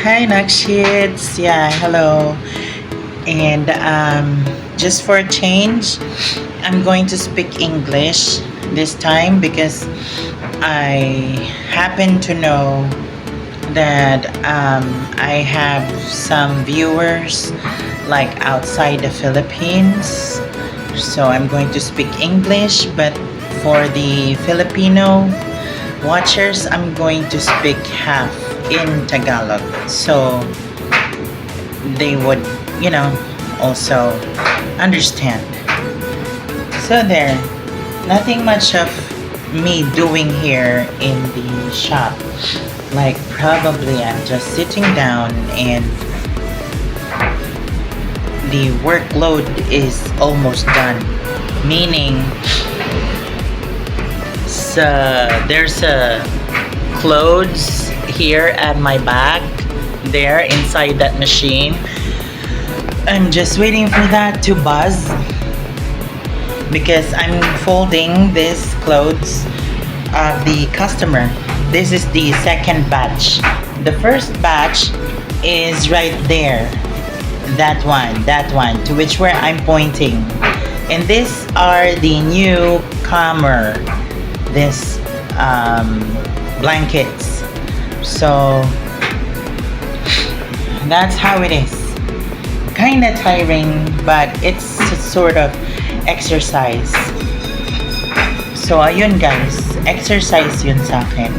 Hi, Nakshits. Yeah, hello. And just for a change, I'm going to speak English this time because I happen to know that I have some viewers like outside the Philippines. So I'm going to speak English, but for the Filipino watchers, I'm going to speak half in Tagalog. So they would, also understand. So there, nothing much of me doing here in the shop. Like probably I'm just sitting down and the workload is almost done. Meaning, so there's a clothes here at my back, there inside that machine. I'm just waiting for that to buzz because I'm folding this clothes of the customer. This is the second batch. The first batch is right there. That one, to which where I'm pointing. And these are the newcomer, this blankets. So that's how it is. Kind of tiring, but it's a sort of exercise. So ayun guys, exercise yun sa akin.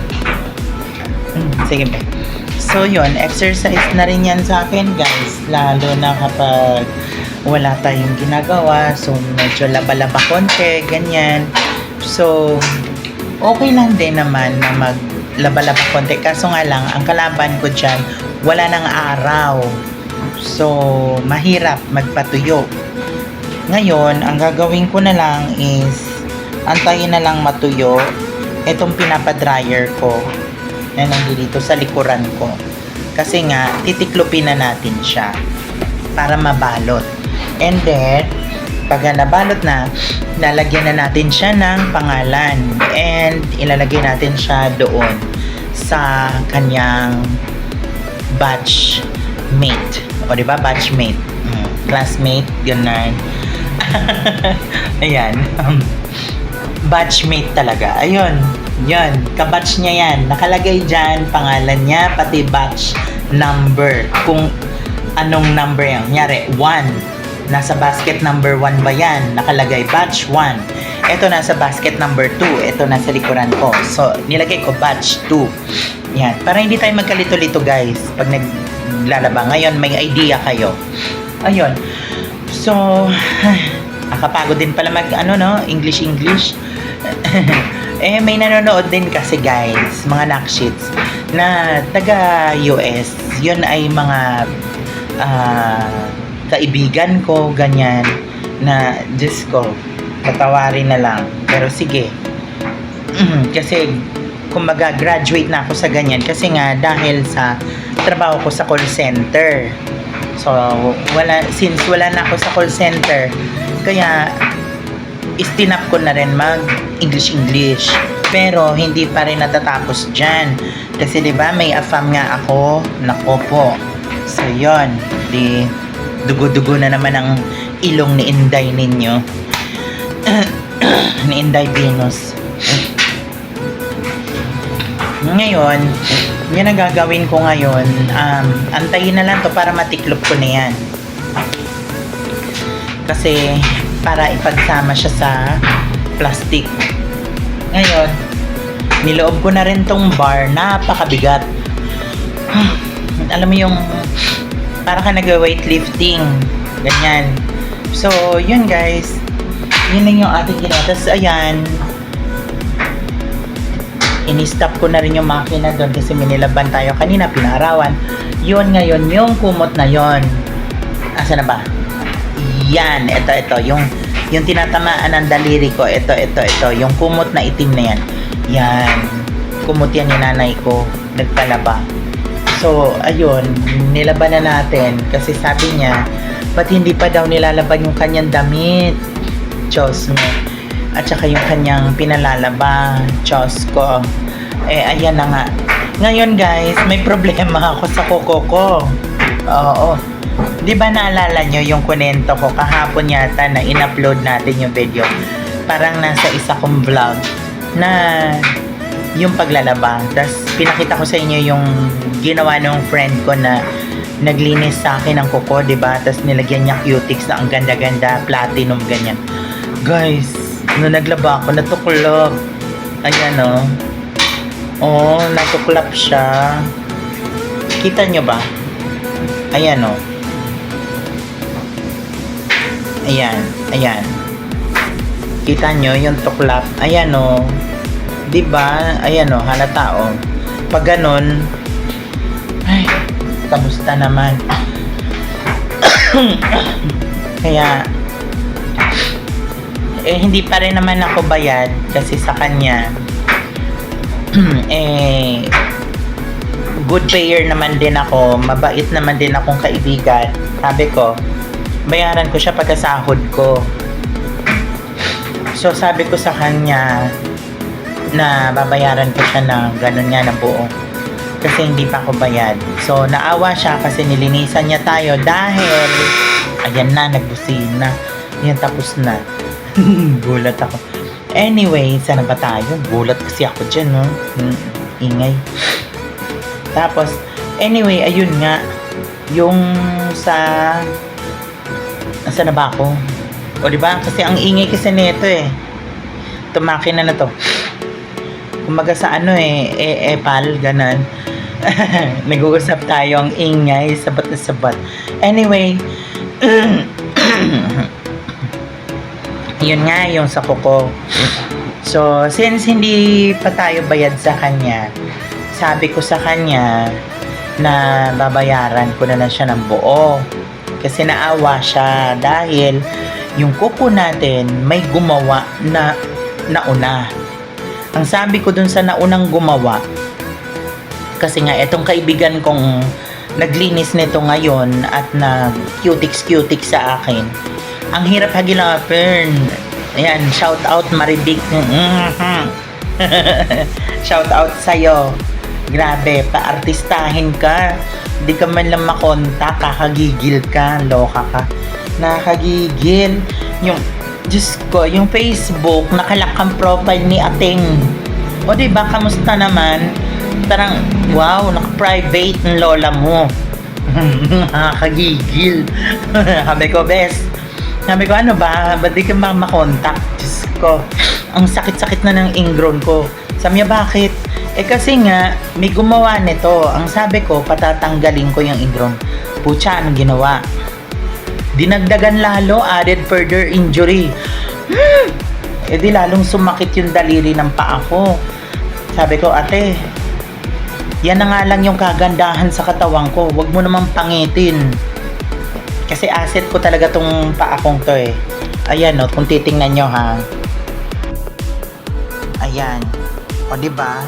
Sige ba? So yun, exercise na rin yan sa akin guys, lalo na kapag wala tayong ginagawa, so medyo laba-laba konti, ganyan. So okay lang din naman na maglaba-laba konti, kaso nga lang ang kalaban ko dyan, wala nang araw, so mahirap magpatuyo. Ngayon ang gagawin ko na lang is antayin na lang matuyo itong pinapadryer ko na nandito sa likuran ko, kasi nga titiklopin na natin siya para mabalot. And then pag nabalot na, lalagyan na natin siya ng pangalan and ilalagay natin siya doon sa kanyang batch mate, o diba, batch mate, classmate, ganun. Ayan, batchmate talaga. Ayun, yan, kabatch niya yan. Nakalagay dyan, pangalan niya, pati batch number. Kung anong number yan. Kunyari, 1. Nasa basket number 1 ba yan? Nakalagay batch 1. Ito nasa basket number 2. Ito nasa likuran ko. So, nilagay ko batch 2. Yan. Para hindi tayo magkalito-lito guys. Pag naglalaba. Ngayon, may idea kayo. Ayun. So, nakapagod din pala mag, English. May nanonood din kasi guys, mga nakshits, na taga US. Yun ay mga kaibigan ko, ganyan, na Diyos ko, patawarin na lang. Pero sige, kasi kumbaga graduate na ako sa ganyan kasi nga dahil sa trabaho ko sa call center. So, since wala na ako sa call center, kaya istinap ko na rin mag English. Pero hindi pa rin natatapos dyan. Kasi 'di ba may AFAM nga ako, nako po. So, yon, di dugo-dugo na naman ang ilong ni Inday ninyo. Ni Inday Venus. Ngayon, yan ang gagawin ko ngayon. Antayin na lang to para matiklop ko na yan. Kasi para ipagsama siya sa plastic. Ngayon, niloob ko na rin tong bar. Napakabigat. Alam mo yung para ka nag-weightlifting. Ganyan. So, yun guys. Yun lang yung ating ginawa. Tapos, ayan. Ini-stop ko na rin yung makina doon kasi minilaban tayo kanina, pinarawan. Yun ngayon, yung kumot na yon. Asa na ba? Yan, ito, yung tinatamaan ng daliri ko, ito, yung kumot na itim na yan. Yan, kumot yan ni nanay ko, nagpalaba. So, ayun, nilaban na natin kasi sabi niya, ba't hindi pa daw nilalaban yung kanyang damit? Diyos me. At saka yung kanyang pinalalaba, Diyos ko. Ayan na nga. Ngayon guys, may problema ako sa kuko ko. Oo. Di ba naalala nyo yung kunento ko kahapon yata na in-upload natin yung video? Parang nasa isa kong vlog na yung paglalaba. Tapos pinakita ko sa inyo yung ginawa ng friend ko na naglinis sa akin ng kuko, di ba? Tapos nilagyan niya cutics na ang ganda-ganda, platinum, ganyan. Guys, nung naglaba ako, natuklap. Ayan o. Oh, natuklap siya. Kita nyo ba? Ayan o. Ayan, ayan. Kita nyo yung tuklap. Ayan o. Diba? Ayan o, halata o. Pag ganun, ay, kamusta naman? Kaya, hindi pa rin naman ako bayad kasi sa kanya, good payer naman din ako, mabait naman din akong kaibigan. Sabi ko, bayaran ko siya pagkasahod ko. So sabi ko sa kanya na babayaran ko siya ng ganun nga na buo kasi hindi pa ako bayad. So naawa siya kasi nilinisan niya tayo dahil ayan na, nagbusina. Ayan, tapos na. Gulat ako. Anyway, sana ba tayo? Gulat kasi ako dyan, no? Ingay. Tapos, anyway, ayun nga. Yung sa... Nasaan na ba ako? O, diba? Kasi ang ingay kasi nito eh. Tumaki na to. Kumaga sa ano epal, ganon. Nag-uusap tayo ang ingay, sabat na sabat. Anyway, yun nga yung sa kuko. So, since hindi pa tayo bayad sa kanya, sabi ko sa kanya na babayaran ko na lang siya ng buo. Kasi naawa siya dahil yung kuko natin may gumawa na nauna. Ang sabi ko dun sa naunang gumawa, kasi nga itong kaibigan kong naglinis nito ngayon at nag-cutics sa akin, ang hirap hagilapin. Ayan, shout out Maridik. Shout out sa'yo. Grabe, paartistahin ka. Hindi ka man lang makontak, kakagigil ka, loka ka. Nakagigil. Yung, Diyos ko, yung Facebook, nakalak ang profile ni Ating. O diba, kamusta naman? Parang, wow, naka-private ng lola mo. Nakakagigil. Sabi ko, best. Sabi ko, ano ba? Ba't di ka makontak? Diyos ko, ang sakit-sakit na ng ingrown ko. Sabi niya, bakit? Kasi nga, may gumawa nito. Ang sabi ko, patatanggalin ko yung ingrown. Pucha, anong ginawa? Dinagdagan lalo, added further injury. Di lalong sumakit yung daliri ng paa ko. Sabi ko, ate, yan na nga lang yung kagandahan sa katawan ko. Huwag mo namang pangitin. Kasi asset ko talaga tong paa kong to eh. Ayan o, kung titingnan nyo ha. Ayan. O diba?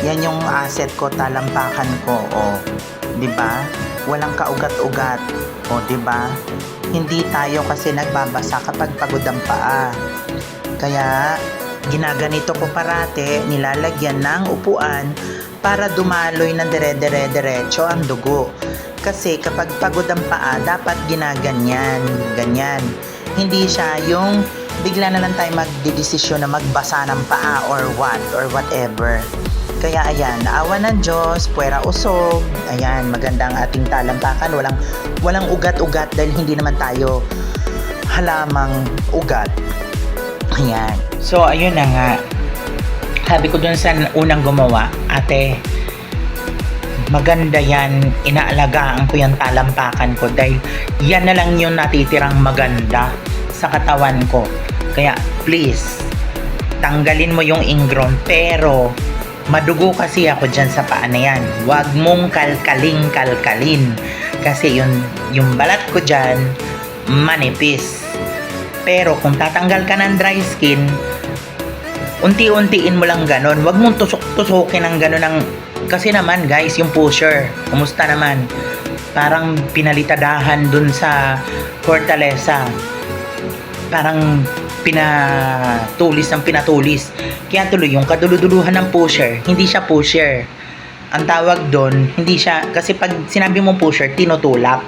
Yan yung asset ko, talampakan ko. O, diba? Walang kaugat-ugat. O, diba? Hindi tayo kasi nagbabasa kapag pagod ang paa. Kaya, ginaganito ko parate, nilalagyan ng upuan para dumaloy ng dire-dire-diretso ang dugo. Kasi kapag pagod ang paa, dapat ginaganyan, ganyan. Hindi siya yung bigla na lang tayo magdidesisyon na magbasa ng paa or what, or whatever. Kaya ayan, awa ng Diyos, puwera usog. Ayan, maganda ang ating talampakan. Walang ugat-ugat dahil hindi naman tayo halamang ugat. Ayan. So, ayun na nga. Sabi ko dun sa unang gumawa, ate, maganda yan, inaalagaan ko yung talampakan ko dahil yan na lang yung natitirang maganda sa katawan ko. Kaya please, tanggalin mo yung ingrown, pero madugo kasi ako dyan sa paa na yan. Huwag mong kalkalin kasi yung balat ko dyan manipis. Pero kung tatanggal ka ng dry skin, unti-untiin mo lang ganon. Huwag mong tusok-tusokin ng ganon ng... Kasi naman guys, yung pusher, kumusta naman? Parang pinalitadahan dun sa Fortaleza. Parang pinatulis ng pinatulis. Kaya tuloy yung kaduluduluhan ng pusher, hindi siya pusher. ang tawag doon, hindi siya, kasi pag sinabi mong pusher, tinutulak.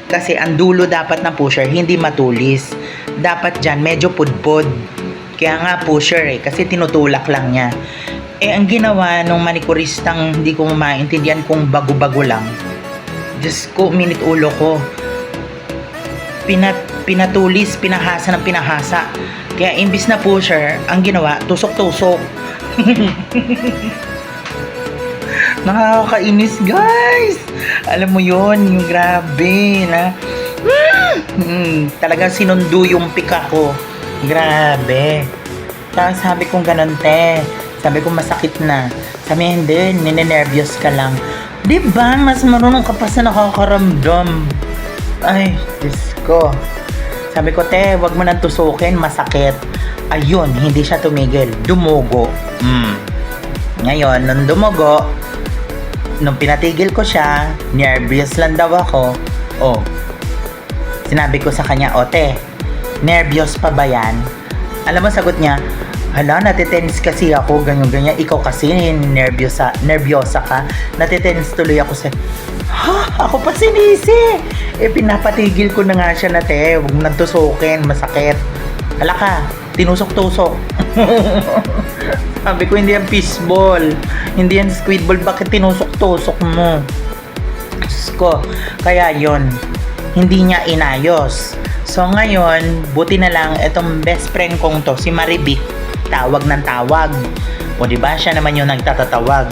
Kasi ang dulo dapat ng pusher, hindi matulis. Dapat dyan, medyo pudpod. Kaya nga pusher kasi tinutulak lang niya. Ang ginawa nung manikuristang hindi ko maintindihan kung bago-bago lang. Diyos ko, minute ulo ko. Pinatulis, pinahasa ng pinahasa. Kaya imbis na pusher, ang ginawa, tusok-tusok. Nakakainis guys. Alam mo yon, yung grabe na talagang sinundo yung pika ko. Grabe. Tapos sabi kong ganun te. Sabi ko masakit na. Sabi hindi, ninenervyos ka lang. Diba? Mas marunong ka pa sa nakakaramdam. Ay, Diyos ko. Sabi ko te, wag mo nang tusukin, masakit. Ayun, hindi siya tumigil. Dumugo. Ngayon, nung dumugo, nung pinatigil ko siya, nervous lang daw ako. Oh, sinabi ko sa kanya, te, nervous pa ba yan? Alam mo, sagot niya, hala, natitense kasi ako, ganyan-ganyan. Ikaw kasi, nervyosa ka. Natitense tuloy ako sa, ako pa sinisi. Pinapatigil ko na nga siya na, te, huwag mo nang tusukin, masakit. Hala ka, tinusok-tusok. Sabi ko, hindi yan fishball. Hindi yan squidball. Bakit tinusok-tusok mo? Diyos ko. Kaya yon, hindi niya inayos. So ngayon, buti na lang, itong best friend kong to, si Marivic, tawag ng tawag. O diba, siya naman yung nagtatatawag.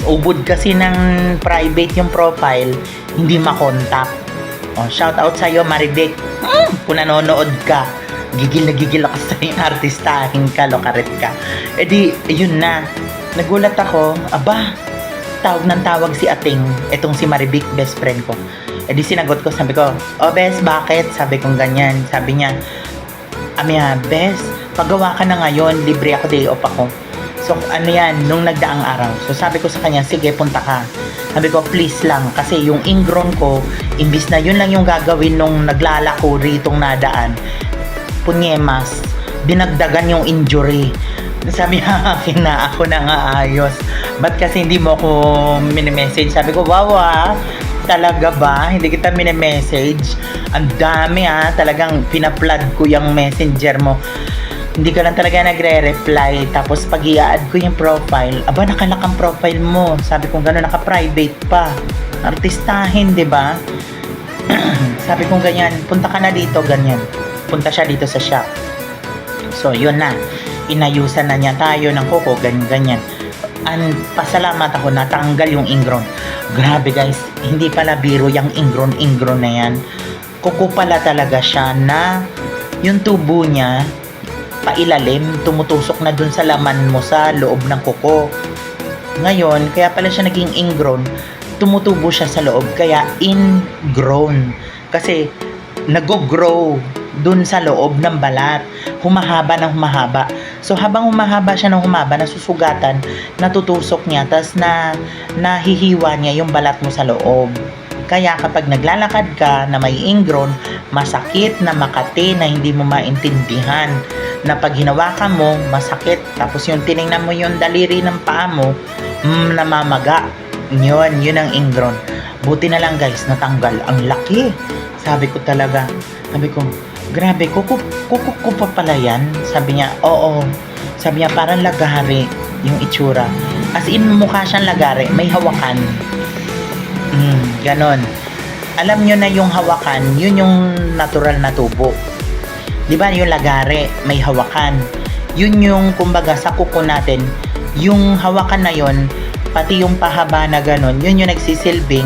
Ubod kasi ng private yung profile, hindi makontak. O, shout out sa'yo, Marivic. Kung nanonood ka, gigil na gigil ako sa yung artistahin ka, lokaret ka. Di, yun na. Nagulat ako, aba, tawag ng tawag si Ating, etong si Marivic, best friend ko. Di sinagot ko, sabi ko, bes, bakit? Sabi kong ganyan. Sabi niya, bes, paggawa ka na ngayon, libre ako, day off ako. So, ano yan, nung nagdaang araw. So, sabi ko sa kanya, sige, punta ka. Sabi ko, please lang, kasi yung ingron ko, imbis na yun lang yung gagawin nung naglalako ritong nadaan, punyemas, dinagdagan yung injury. Sabi niya akin na ako na nga ayos. Ba't kasi hindi mo ako mini-message? Sabi ko, wow talaga ba? Hindi kita mini-message? Ang dami talagang pina-flood ko yung messenger mo. Hindi ka lang talaga nagre-reply. Tapos pag i-add ko yung profile, aba nakalak ang profile mo. Sabi ko gano'n, naka-private pa. Artistahin, di ba? Sabi ko ganyan, punta ka na dito, ganyan. Punta siya dito sa shop. So, yun na. Inayusan na niya tayo ng kuko, ganyan-ganyan. Pasalamat ako, natanggal yung ingron. Grabe guys, hindi pala biro yung ingron na yan. Kuko pala talaga siya na yung tubo niya, pailalim, tumutusok na dun sa laman mo sa loob ng kuko. Ngayon, kaya pala siya naging ingron, tumutubo siya sa loob, kaya ingrown. Kasi, nag-grow dun sa loob ng balat. Humahaba ng humahaba. So, habang humahaba siya ng humaba, nasusugatan, natutusok niya, tas nahihiwa niya yung balat mo sa loob. Kaya kapag naglalakad ka na may ingrown, masakit na makati na hindi mo maintindihan. Na pag hinawakan mo, masakit. Tapos yung tiningnan mo yung daliri ng paa mo, namamaga. Yun ang ingrown. Buti na lang guys, natanggal. Ang laki. Sabi ko, grabe, kuko pa pala yan. Sabi niya, oo. Sabi niya, parang lagari yung itsura. As in, mukha siyang lagari. May hawakan. Ganon. Alam nyo na yung hawakan, yun yung natural na tubo. Diba yung lagari, may hawakan. Yun yung, kumbaga, sa kuko natin, yung hawakan na yun, pati yung pahaba na ganon, yun yung nagsisilbing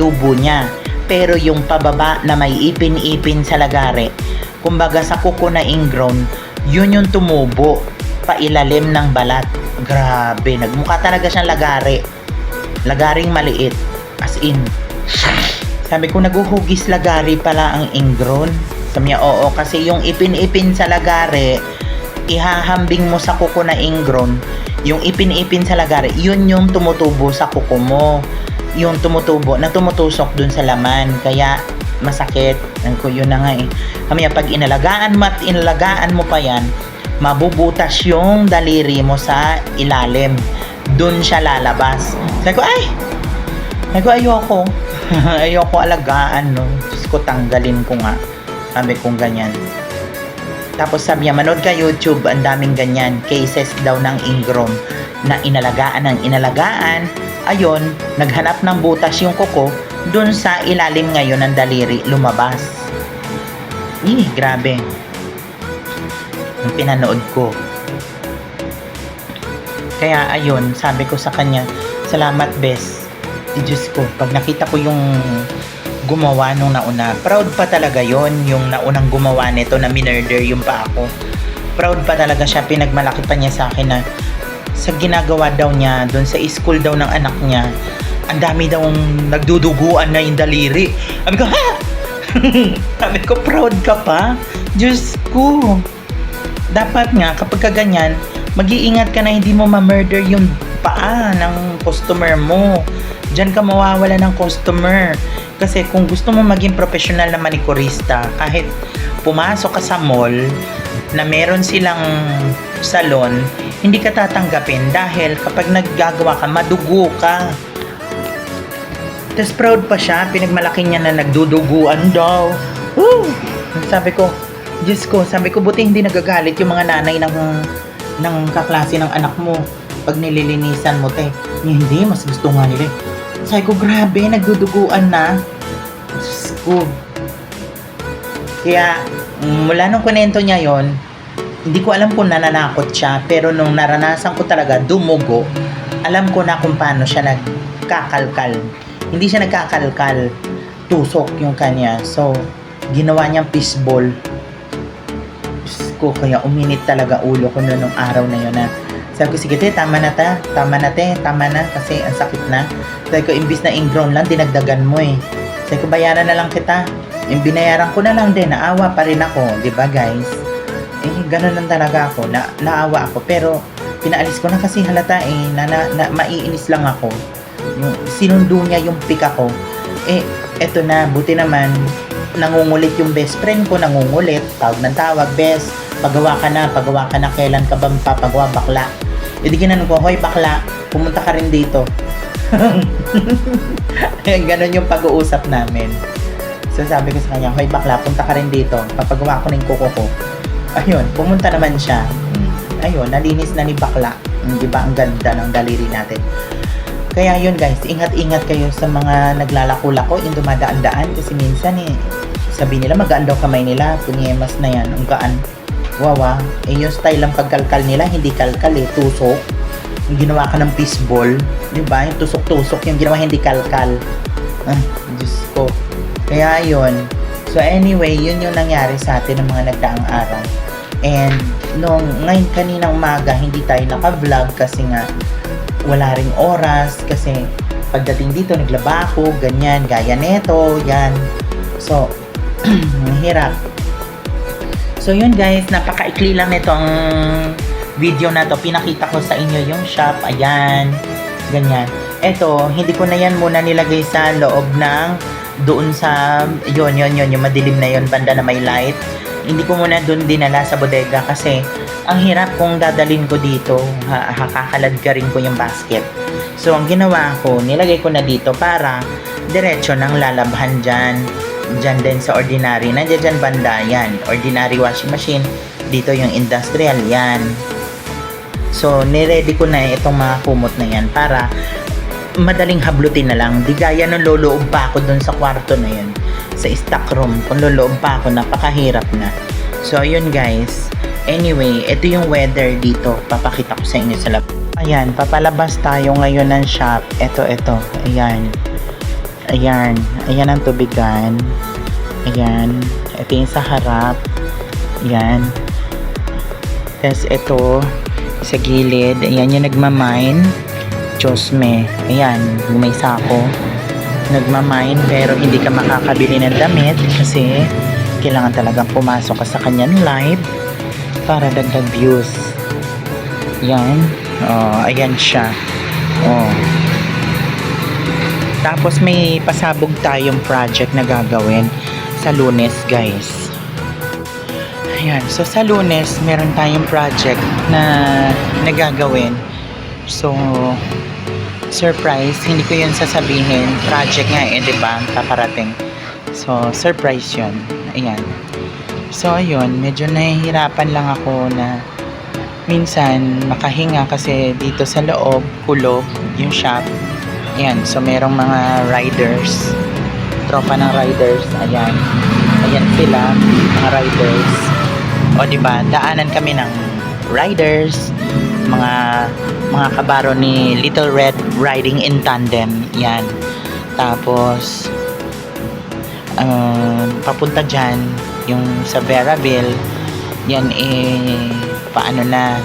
tubo niya. Pero yung pababa na may ipin-ipin sa lagari, kumbaga sa kuko na ingrown, yun yung tumubo pailalim ng balat. Grabe, nagmukha talaga siyang lagari. Lagaring maliit. As in. Sabi ko, naguhugis lagari pala ang ingrown. Sabi niya, oo, kasi yung ipin-ipin sa lagari, ihahambing mo sa kuko na ingrown, yung ipin-ipin sa lagari, yun yung tumutubo sa kuko mo. Yung tumutubo, na tumutusok dun sa laman. Kaya, masakit. Yun na nga eh. Kaya pag inalagaan mo pa yan, mabubutas yung daliri mo sa ilalim. dun siya lalabas. Sabi ko, ayoko. Ayoko alagaan, no. Diyos ko, tanggalin ko nga. Sabi kong ganyan. Tapos sabi niya, manood ka YouTube, ang daming ganyan. Cases daw ng ingrown na inalagaan ng inalagaan. Ayun, naghanap ng butas yung kuko, dun sa ilalim ngayon ng daliri, lumabas. Grabe. Yung pinanood ko. Kaya ayun, sabi ko sa kanya, salamat bes. Diyos ko, pag nakita ko yung gumawa nung nauna, proud pa talaga yon, yung naunang gumawa nito na minurder yung pa ako. Proud pa talaga siya, pinagmalaki pa niya sa akin na sa ginagawa daw niya doon sa school daw ng anak niya, ang dami daw nagduduguan na yung daliri. Sabi ko, ha? Sabi ko, proud ka pa? Diyos ko. Dapat nga, kapag kaganyan, mag-iingat ka na hindi mo ma-murder yung paa ng customer mo. Diyan ka mawawala ng customer. Kasi kung gusto mo maging professional na manikurista, kahit pumasok ka sa mall na meron silang salon, hindi ka tatanggapin dahil kapag naggagawa ka, madugo ka. Tapos proud pa siya, pinagmalaki niya na nagduduguan daw. Woo! Sabi ko, Diyos ko, sabi ko, buti hindi nagagalit yung mga nanay ng kaklase ng anak mo pag nililinisan mo, te. Hindi, mas gusto nga nila. Sabi ko, grabe, nagduduguan na. Diyos ko. Kaya, mula nung kunento niya yon, hindi ko alam kung nananakot siya, pero nung naranasan ko talaga dumugo, alam ko na kung paano siya nagkakalkal. Hindi siya nagkakalkal, tusok yung kanya. So, ginawa niyang fishball. Diyos ko, kaya uminit talaga ulo ko nung araw na yun na sabi ko, sige te, tama na kasi ang sakit na. Sabi ko, imbis na ingrown lang, dinagdagan mo eh. Sabi ko, bayaran na lang kita. Yung binayaran ko na lang din, naawa pa rin ako, di ba guys? Ganun lang talaga ako, naawa ako. Pero, pinaalis ko na kasi halata eh, maiinis lang ako. Yung, sinundo niya yung pika ko. Eto na, buti naman, nangungulit yung best friend ko, tawag ng tawag, best, pagawa ka na, kailan ka ba papagawa, bakla? Hindi ginanong ko, hoy bakla, pumunta ka rin dito. Ganon yung pag-uusap namin. So sabi ko sa kanya, hoy bakla, punta ka rin dito, papagawa ko ng kuko ko. Ayun, pumunta naman siya. Ayun, nalinis na ni bakla. Di ba, ang ganda ng daliri natin. Kaya yun guys, ingat-ingat kayo sa mga naglalako-lako, yung dumadaan-daan, kasi minsan sabi nila magaan daw kamay nila, punyemas na yan, ang gaan. Wawa, yung style ng pagkalkal nila, hindi kalkal tusok. Yung ginawa ka ng fishball, di ba? Yung tusok-tusok, yung ginawa hindi kalkal. Diyos ko. Kaya yun. So anyway, yun yung nangyari sa atin ng mga nagdaang araw. And ngayon kaninang umaga, hindi tayo naka-vlog kasi nga wala ring oras. Kasi pagdating dito, naglaba ako, ganyan, gaya neto, yan. So, mahirap. So yun guys, napakaikli lang nito ang video na to. Pinakita ko sa inyo yung shop. Ayan, ganyan. Eto, hindi ko na yan muna nilagay sa loob ng doon sa yun, yung madilim na yun, banda na may light. Hindi ko muna doon dinala sa bodega kasi ang hirap kung dadalhin ko dito. Kakaladkarin ko yung basket. So ang ginawa ko, nilagay ko na dito para diretso nang lalabhan dyan din sa ordinary. Nandiyan dyan banda, yan. Ordinary washing machine. Dito yung industrial, yan. So, niready ko na itong mga kumot na yan para madaling hablutin na lang. Di gaya nung loloob pa ako dun sa kwarto na yun. Sa stock room. Kung loloob pa ako, napakahirap na. So, yun guys. Anyway, ito yung weather dito. Papakita ko sa inyo sa labas. Ayan, papalabas tayo ngayon ng shop. Ito. Ayan. Ayan ang tubigan. Ayan. Ito yung sa harap. Ayan. Tapos ito, sa gilid. Ayan yung nagmamine. Chosme. Ayan, may sako. Nagmamine pero hindi ka makakabili ng damit kasi kailangan talagang pumasok ka sa kanyang live para dagdag views. Ayan. Ayan siya. Tapos may pasabog tayong project na gagawin sa Lunes guys. Ayan, so sa Lunes meron tayong project na nagagawin. So, surprise, hindi ko yun sasabihin. Project nga eh, di ba? Paparating. So, surprise yun. Ayan. So, ayun, medyo nahihirapan lang ako na minsan makahinga kasi dito sa loob, kulog yung shop. Ayan, so merong mga riders. Tropa ng riders. Ayan. Ayan sila, mga riders. O, di ba? Daanan kami ng riders. Mga kabaro ni Little Red riding in tandem. Yan. Tapos, papunta dyan, yung sa Veraville, yan eh, paano na,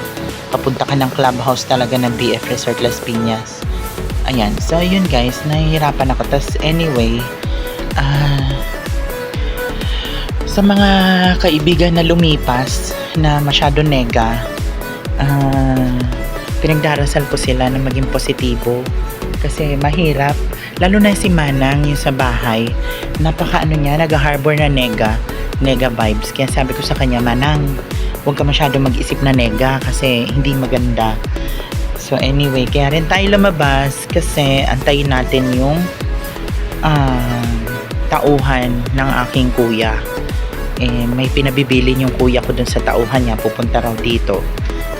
papunta ka ng clubhouse talaga ng BF Resort Las Piñas. Ayan. So, yun guys, nahihirapan ako. Tas anyway, sa mga kaibigan na lumipas, na masyado nega, pinagdarasal ko sila na maging positibo kasi mahirap, lalo na si Manang yung sa bahay, napaka niya, nag-harbor na nega vibes, kaya sabi ko sa kanya, Manang, huwag ka masyado mag-isip na nega kasi hindi maganda. So anyway, kaya rin tayo lumabas kasi antayin natin yung tauhan ng aking kuya. May pinabibili yung kuya ko dun sa tauhan niya, pupunta raw dito.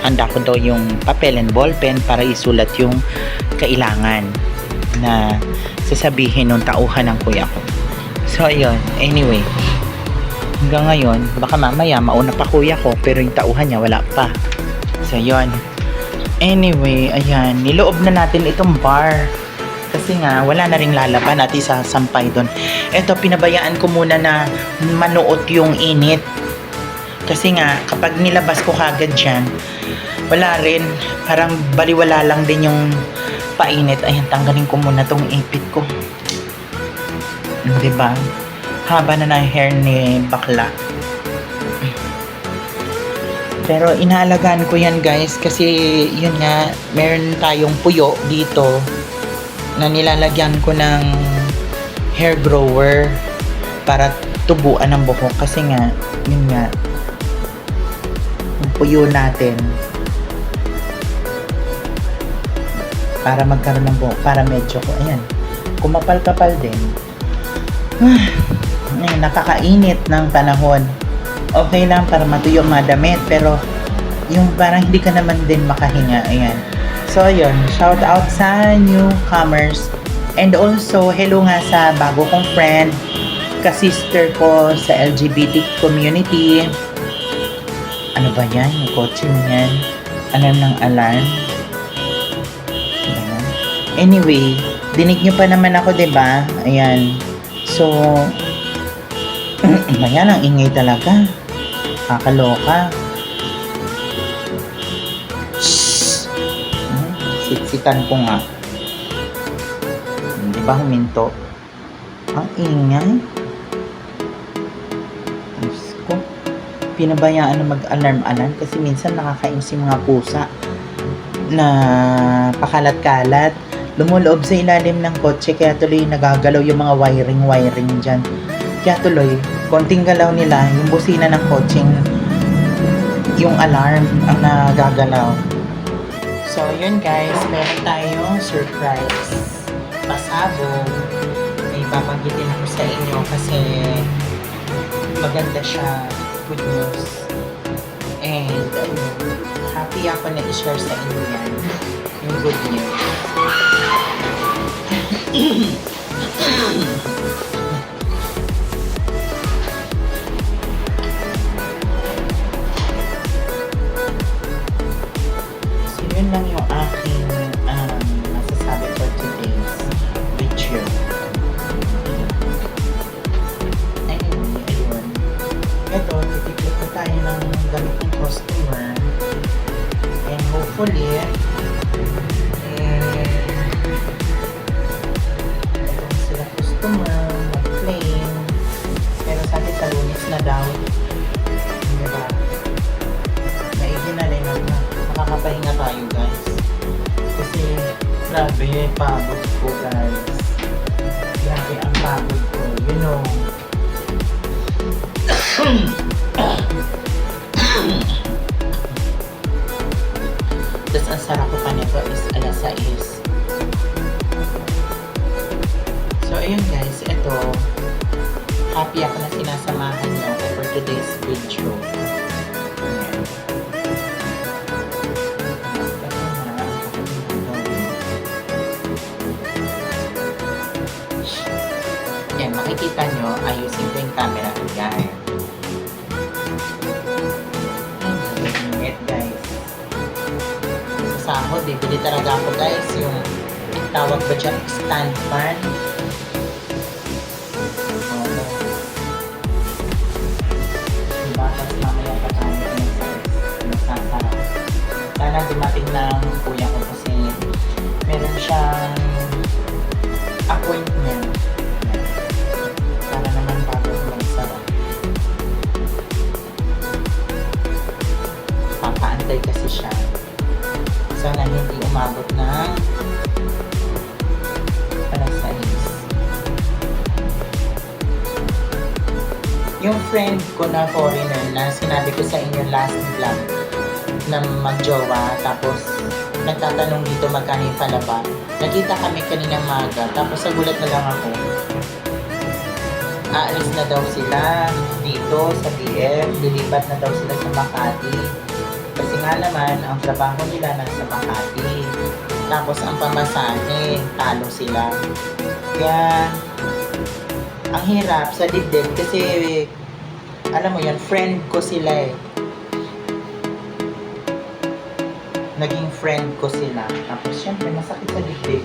Handa ko daw yung papel and ballpen para isulat yung kailangan na sasabihin ng tauhan ng kuya ko. So ayun, anyway, hanggang ngayon, baka mamaya mauna pa kuya ko pero yung tauhan niya wala pa. So ayun, anyway, ayan, niloob na natin itong bar kasi nga wala na ring lalaban at isasampay doon. Eto, pinabayaan ko muna na manuot yung init kasi nga kapag nilabas ko kagad dyan, wala rin, parang baliwala lang din yung painit. Ayan, tanggalin ko muna tong ipit ko, diba? Haba na ng hair ni bakla, pero inaalagaan ko yan guys kasi yun nga, meron tayong puyo dito na nilalagyan ko ng hair grower para tubuan ng buhok kasi nga, yun nga, yung puyo natin para magkaroon ng buhok, para medyo ko, ayan, kumapal-kapal din. Ay, nakakainit ng panahon. Okay lang para matuyo ang mga damit, pero yung parang hindi ka naman din makahinga. Ayan. So, ayun. Shout out sa newcomers. And also, hello nga sa bago kong friend, ka-sister ko sa LGBT community. Ano ba yan? Yung kotse niyan. Alarm ng alarm. Ayan. Anyway, dinig nyo pa naman ako, diba? Ayan. So, ayan, ang ingay talaga. Kakaloka. Sitsikan ko nga. Di ba huminto? Ang ingay. Diyos ko. Pinabayaan na mag-alarm-alarm kasi minsan nakakainis yung mga pusa na pakalat-kalat. Lumuloob sa ilalim ng kotse kaya tuloy nagagalaw yung mga wiring dyan. Kaya tuloy, konting galaw nila, yung busina ng kotseng, yung alarm ang nagagalaw. So, yun guys, meron tayong surprise. Pasabog. May babanggitin ako sa inyo kasi maganda siya. Good news. And, happy ako na i-share sa inyo yan. Yung good news. So, yun lang yung aking masasabi for today's video. Anyway, ayun. Ito, titipid ko tayo ng gamit ng customer. And hopefully, sila customer, mag-claim. Pero sabi sa Lunes na daw, diba? Maigi na rin na makakapahinga tayo guys. Kasi grabe, pagod ko guys. Grabe ang pagod ko, you know. Tapos ang sarap ko pa nito is ayun guys, ito, happy ako na sinasamahan niyo ako for today's video. Ayan. Yan, makikita nyo, ayusin ko yung camera. Yan. Init guys. Sa sahod, bibili talaga ako guys, yung tawag ba dyan, stand fan. Oo. Diba? Tapos mamaya pa tayo nagsasarap. Sana dumating ng kuya ko kasi meron siyang appointment. Para naman bago magsarap. Papaantay kasi siya. Sana hindi umabot ng alas 6. Yung friend ko na foreigner na sinabi ko sa inyo last vlog na magjowa, tapos nagtatanong dito magkano yung palaba. Nakita kami kaninang maga, tapos sa gulat na lang ako. Aalis na daw sila dito sa BF, lilipat na daw sila sa Makati. Kasi nga naman, ang trabaho nila nasa Makati. Tapos ang pamasahe, talo sila. Kaya, ang hirap sa dibdib kasi, alam mo yan, friend ko sila eh. Naging friend ko sila. Tapos syempre, masakit sa dibdib.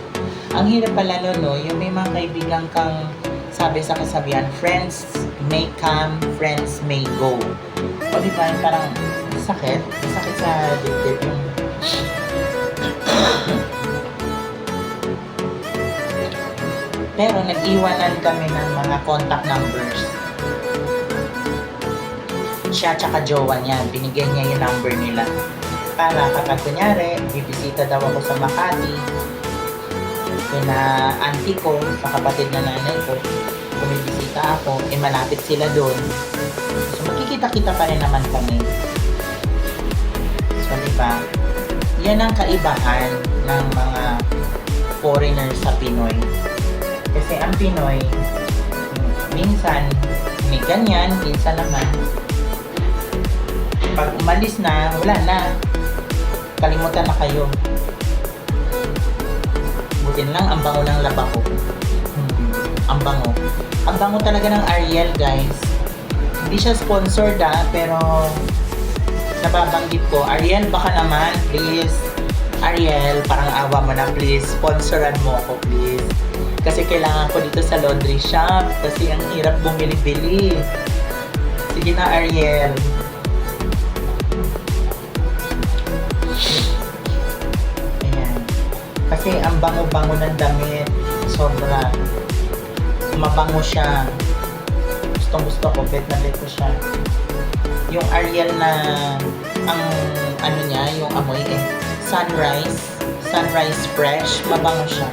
Ang hirap pala no, yung may mga kaibigan kang sabi sa kasabihan, friends may come, friends may go. O diba, yung parang sakit sa dibdib yung pero nag-iwanan kami ng mga contact numbers. Siya tsaka jowa niya, binigay niya yung number nila. Para kapag kunyari, bibisita daw ako sa Makati, na auntie ko, sa kapatid na nanay ko, bumibisita ako, malapit sila doon. So, makikita-kita pa rin naman kami. So, diba? Yan ang kaibahan ng mga foreigner sa Pinoy. Kasi ang Pinoy, minsan, may ganyan, minsan naman, pag umalis na, wala na. Kalimutan na kayo. Butin lang, ang bango ng laba ko. Ang bango. Ang bango talaga ng Ariel, guys. Hindi siya sponsored pero nababanggit ko. Ariel, baka naman, please. Ariel, parang awa mo na, please. Sponsoran mo ako, please. Kasi kailangan ko dito sa laundry shop. Kasi ang hirap bumili-bili. Sige na, Ariel. Kasi ang bango-bango ng damit, sobra. Mabango siya. Gustong-gusto ko, bet na bet ko siya. Yung Ariel na, ang ano niya, yung amoy Sunrise Fresh, mabango siya.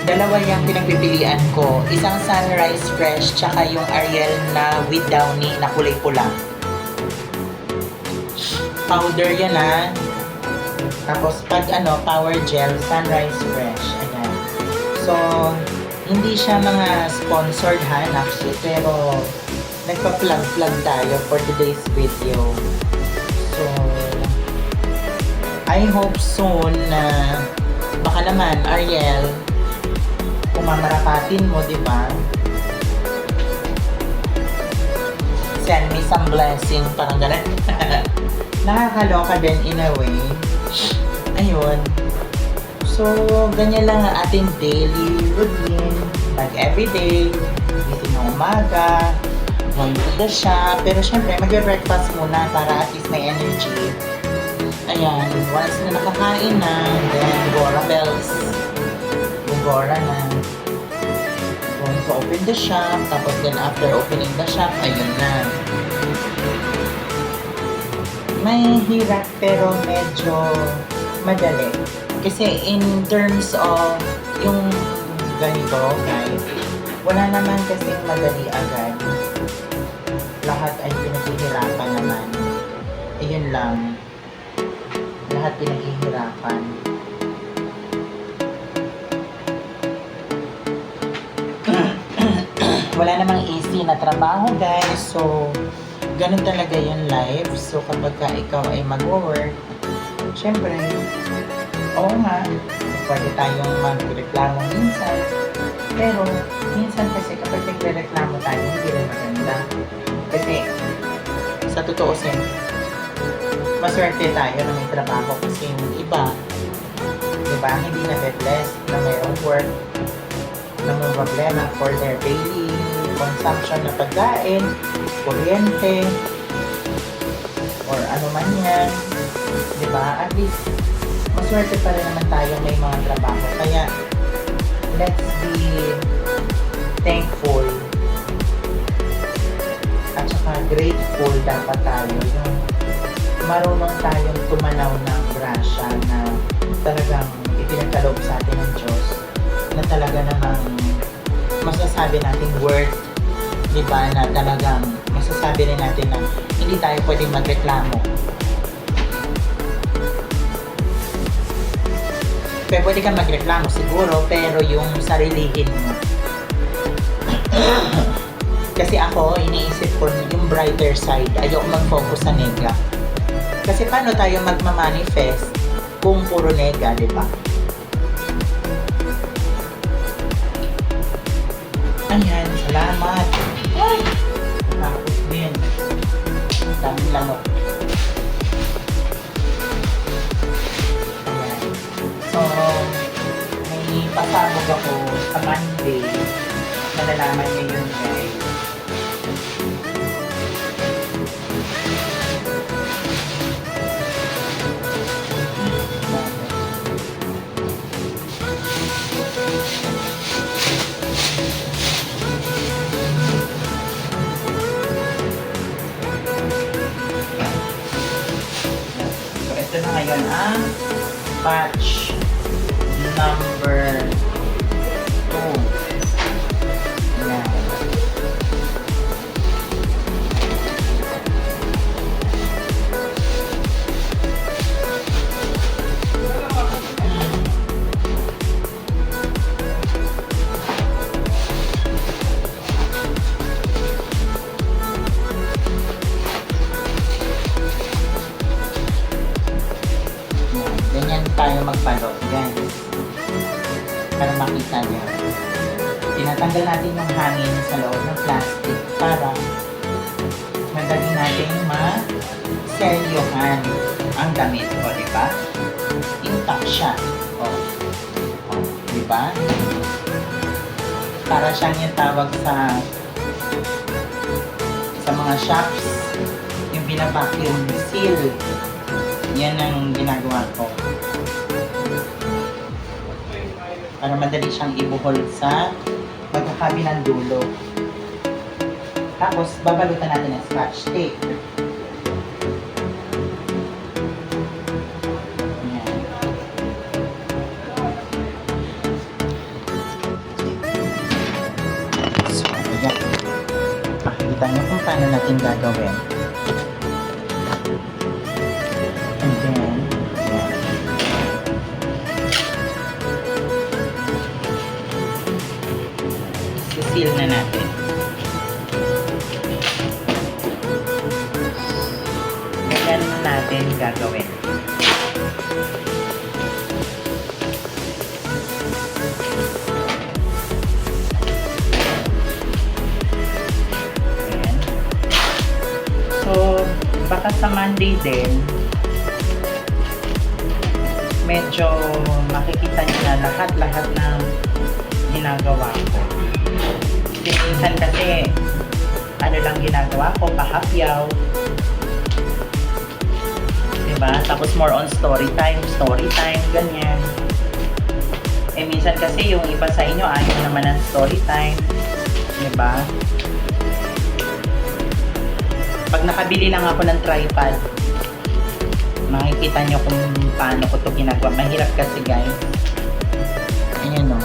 Dalawa yung pinagpipilian ko. Isang Sunrise Fresh, tsaka yung Ariel na with downy na kulay pula. Powder yan ha. Tapos pag power gel, Sunrise Fresh. Ayan. So, hindi siya mga sponsored ha, actually. Pero, nagpa-plug tayo for today's video. So, I hope soon na baka naman, Ariel, kung mamarapatin mo, di ba? Send me some blessing, parang ganun. Nakakaloka din in a way. Ayun. So, ganyan lang ang ating daily routine. Like everyday, gising ng umaga, going to the shop. Pero syempre, mag-breakfast muna para at least may energy. Ayan, once na nakakain na, then Gora bells. Gora na. Going to open the shop. Tapos then after opening the shop, ayun na. May hirap pero medyo madali. Kasi in terms of yung ganito, guys, wala naman kasing madali agad. Lahat ay pinaghihirapan naman. Ayun lang. Lahat pinaghihirapan. wala namang easy na trabaho guys. So, ganun talaga yung life. So, kapag ka ikaw ay mag-work, syempre, oo nga, pwede tayong magreklamo minsan. Pero, minsan kasi kapag nagre-reklamo tayo, hindi rin maganda. Kasi, sa totoo sin, maswerte tayo na may trabaho kasi yung iba, diba, hindi na-blessed na mayroong work, na may problema for their daily consumption na pagkain, kuryente, or ano man yan, diba? At least, maswerte pa rin naman tayo may mga trabaho. Kaya, let's be thankful at saka grateful dapat tayo yung marunong tayong tumanaw ng grasya na talagang ipinagkaloob sa atin ng Diyos na talaga namang masasabi natin worth, di ba, na talagang masasabi rin natin na hindi tayo pwedeng magreklamo. Pero pwede kang magreklamo siguro, pero yung sarilihin mo. Kasi ako, iniisip ko yung brighter side. Ayoko mag-focus sa nega. Kasi paano tayo magmamanifest kung puro nega, di ba? Ayan, salamat. Ay! Tapos din. Dami lamok. Ayan. So, may pasabog ako sa Monday. Malalaman niyo yun, guys. Ito na ngayon ang batch number 2. Ayan. Ganyan tayo magpalot, guys. Para makita niyo. Tinatanggal natin yung hangin sa loob ng plastic para madali natin ma-seryohan ang damit. O, diba? Intact siya. O, diba? Para siyang yung tawag sa mga shops, yung binabacuum seal. Yan ang ginagawa ko. Para madali siyang ibuhol sa magkakabilang dulo. Tapos, babalutan natin ng scotch tape. Ayan. So, ayan. Pakikita niyo kung paano natin gagawin. And then, seal na natin. Ganyan natin gagawin. Ayan. So, baka sa Monday din, medyo makikita nyo na lahat-lahat ng ginagawa ko. Minsan kasi, ano lang ginagawa ko, pahapyaw. Diba? Tapos more on story time, ganyan. Eh minsan kasi yung iba sa inyo, ayaw naman ng story time. Diba? Pag nakabili lang ako ng tripod, makikita nyo kung paano ko ito ginagawa. Mahirap kasi guys. Ayan o.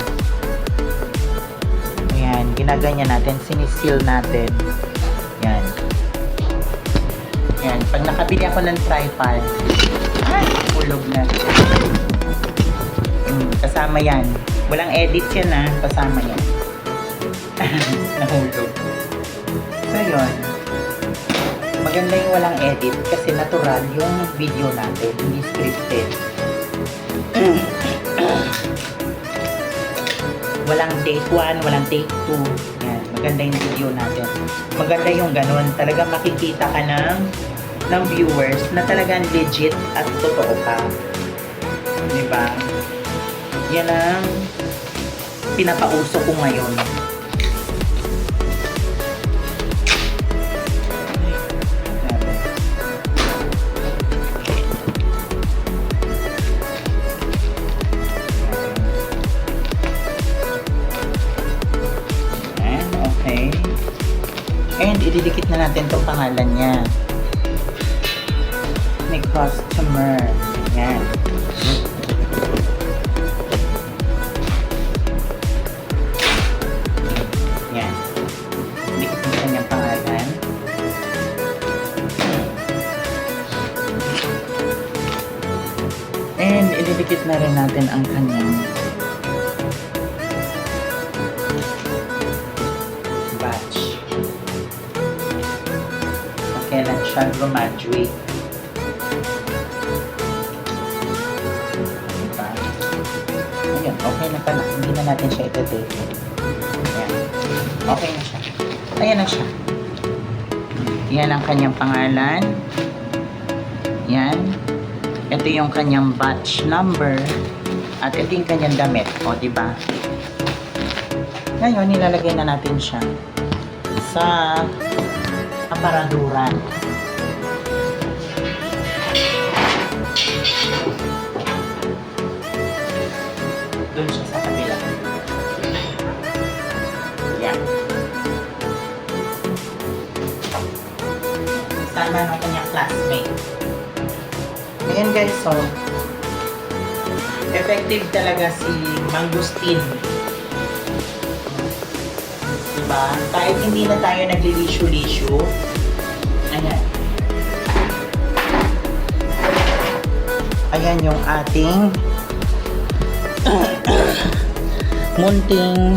Ayan, ginaganyan natin, sinisil natin. Yan. Yan, pag nakabili ako ng tripod, ay, ulog na. Kasama yan. Walang edit yan kasama yan. Nahulog. So yun, maganda yung walang edit kasi natural yung video natin, hindi scripted. Walang take 1, walang take 2. Yan, maganda yung video natin. Maganda yung ganun. Talagang makikita ka ng viewers na talagang legit at totoo ka. Diba? Yan ang pinapauso ko ngayon. And ididikit na natin itong pangalan niya. May customer. Yan. Yan. Dikit mo kanyang pangalan. And ididikit na rin natin ang kanyang batch. Kailan siya graduate. Diba? Ayan, okay na pala. Hindi na natin siya ito-take. Ayan. Okay na siya. Ayan na siya. Yan ang kanyang pangalan. Yan. Ito yung kanyang batch number. At ito yung kanyang damit. O, diba? Ngayon, nilalagay na natin siya sa aparaduran. Doon siya sa kabila. Yan. Sama ng kanyang classmate. Ayan guys, so effective talaga si Mangustin. Diba? Kahit hindi na tayo naglilisyo-lisyo. Ayan. Ayan yung ating munting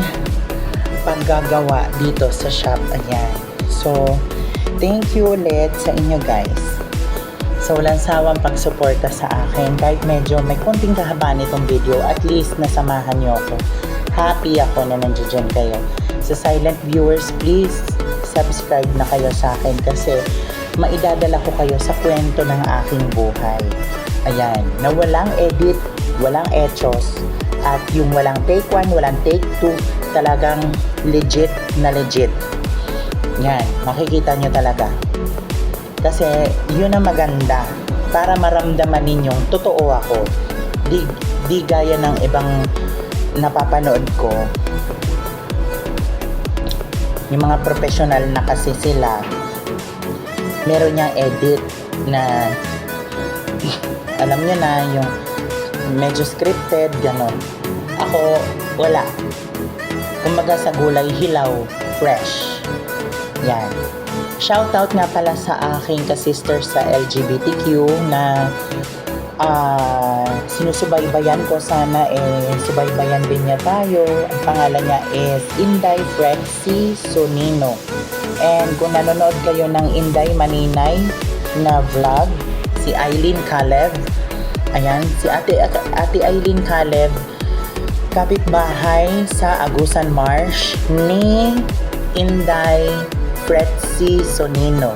paggagawa dito sa shop. Ayan. So, thank you ulit sa inyo guys. So, walang sawang pagsuporta sa akin. Kahit medyo may konting kahabaan itong video, at least nasamahan nyo ako. Happy ako na nandiyan kayo. Sa silent viewers, please subscribe na kayo sa akin kasi maidadala ko kayo sa kwento ng aking buhay. Ayan, na walang edit, walang echos, at yung walang take 1, walang take 2, talagang legit na legit. Yan, makikita nyo talaga. Kasi yun ang maganda para maramdaman ninyong totoo ako. Di gaya ng ibang napapanood ko. Yung mga professional na kasi sila, meron niyang edit na alam niyo na yung medyo scripted, gano'n. Ako, wala. Kumbaga sa gulay, hilaw, fresh. Yan. Shoutout nga pala sa aking ka-sister sa LGBTQ na sinusubaybayan ko. Sana subaybayan din niya tayo. Ang pangalan niya is Inday Frexy Sonino. And kung nanonood kayo ng Inday Maninay na vlog, si Eileen Caleb, ayan, si Ate Eileen Caleb, kapitbahay sa Agusan Marsh ni Inday Frexy Sonino.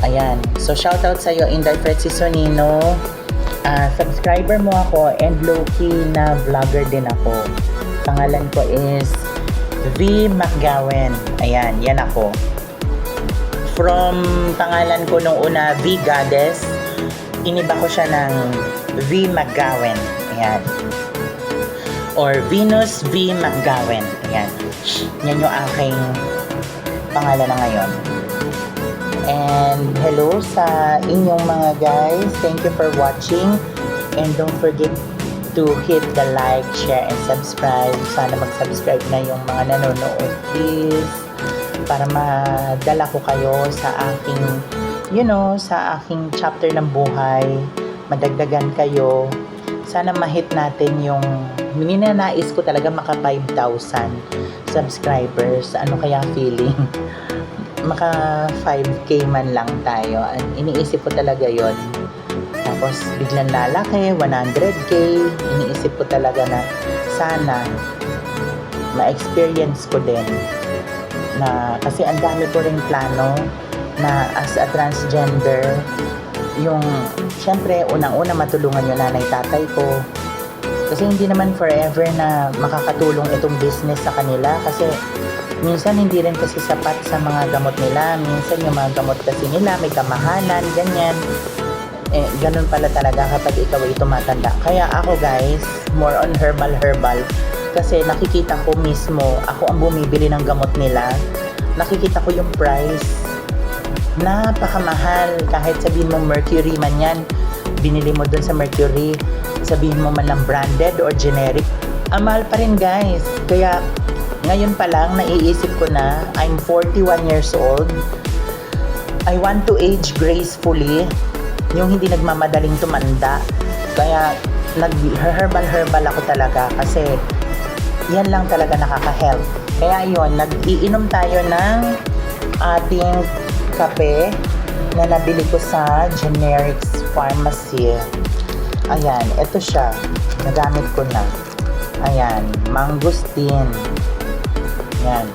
Ayan. So, shoutout sa iyo, Inday Frexy Sonino. Subscriber mo ako and low-key na vlogger din ako. Pangalan ko is V. McGowan. Ayan, yan ako. From pangalan ko nung una, V. Goddess, iniba ko siya ng V. McGowan. Ayan. Or Venus V. McGowan. Ayan. Yan yung aking pangalan na ngayon. And hello sa inyong mga guys. Thank you for watching. And don't forget to hit the like, share, and subscribe. Sana mag-subscribe na yung mga nanonood, please. Para madala ko kayo sa aking, sa aking chapter ng buhay. Madagdagan kayo. Sana ma-hit natin yung ninanais ko talaga maka 5,000. subscribers. Ano kaya feeling? Maka 5K man lang tayo. Iniisip ko talaga yon. Tapos biglang lalaki, 100K. Iniisip ko talaga na sana ma-experience ko din na kasi ang dami ko ring plano na as a transgender, yung syempre unang-una matulungan yung nanay tatay ko kasi hindi naman forever na makakatulong itong business sa kanila kasi minsan hindi rin kasi sapat sa mga gamot nila, minsan yung mga gamot kasi nila may kamahalan, ganyan ganun pala talaga kapag ikaw ay tumatanda. Kaya ako guys, more on herbal kasi nakikita ko mismo, ako ang bumibili ng gamot nila, nakikita ko yung price, napakamahal. Kahit sabihin mo Mercury man yan, binili mo dun sa Mercury, sabihin mo man lang branded or generic, ang mahal pa rin guys. Kaya ngayon pa lang naiisip ko na, I'm 41 years old, I want to age gracefully, yung hindi nagmamadaling tumanda. Kaya nag-herbal ako talaga kasi yan lang talaga nakaka-help. Kaya yun, nag-iinom tayo ng ating kape na nabili ko sa Generics Pharmacy. Ayan, ito siya. Nagamit ko na. Ayan, mangosteen. Ayan.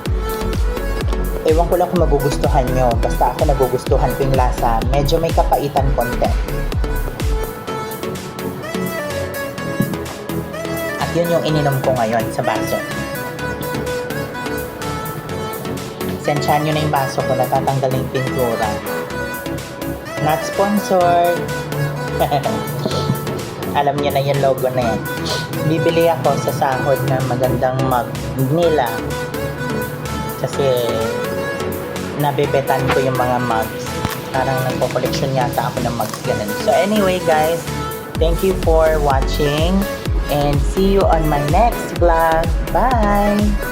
Ewan ko lang kung magugustuhan nyo. Basta ako nagugustuhan ko yung lasa. Medyo may kapaitan konti. At yun yung ininom ko ngayon sa baso. Sensyahan nyo na yung baso ko, natatanggal na yung pintura. Not sponsored. Alam niyo na yung logo na yan. Bibili ako sa sahod na magandang mug nila. Kasi nabebetan ko yung mga mugs. Parang nagpo-collection yata ako ng mugs ganun. So anyway guys, thank you for watching and see you on my next vlog. Bye!